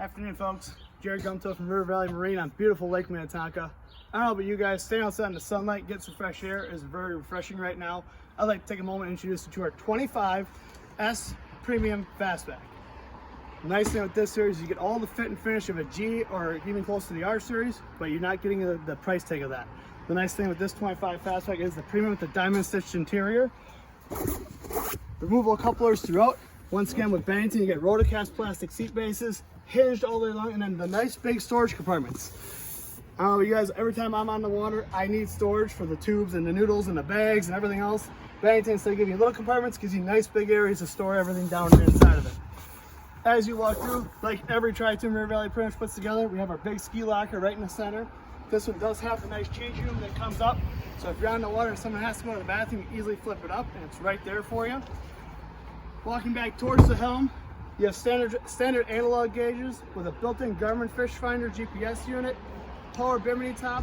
Afternoon, folks. Jared Gumto from River Valley Marine on beautiful Lake Minnetonka. I don't know about you guys, staying outside in the sunlight, get some fresh air is very refreshing right now. I'd like to take a moment and introduce you to our 25S Premium Fastback. The nice thing with this series, you get all the fit and finish of a G or even close to the R series, but you're not getting the price tag of that. The nice thing with this 25 Fastback is the premium with the diamond stitched interior. Removable couplers throughout. Once again with Bennington, you get rotocast plastic seat bases, hinged all the way along, and then the nice big storage compartments. I don't know you guys, every time I'm on the water, I need storage for the tubes and the noodles and the bags and everything else. Bennington, instead of giving you little compartments, gives you nice big areas to store everything down inside of it. As you walk through, like every Tri-Toon River Valley pretty much puts together, we have our big ski locker right in the center. This one does have a nice change room that comes up, so if you're on the water and someone has to go to the bathroom, you easily flip it up and it's right there for you. Walking back towards the helm, you have standard analog gauges with a built-in Garmin fish finder GPS unit, power bimini top,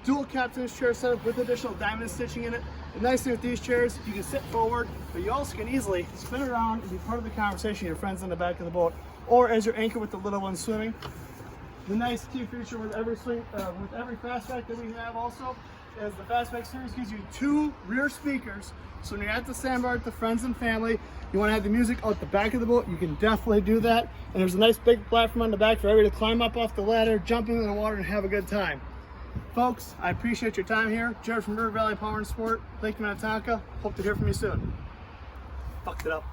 dual captain's chair setup with additional diamond stitching in it. The nice thing with these chairs, you can sit forward, but you also can easily spin around and be part of the conversation with your friends in the back of the boat, or as your anchor with the little ones swimming. The nice key feature with every Fastback that we have also is the Fastback series gives you 2 rear speakers. So when you're at the sandbar with the friends and family, you want to have the music out the back of the boat, you can definitely do that. And there's a nice big platform on the back for everybody to climb up off the ladder, jump into the water, and have a good time. Folks, I appreciate your time here. Jared from River Valley Power and Sport, Lake Minnetonka. Hope to hear from you soon. Fucked it up.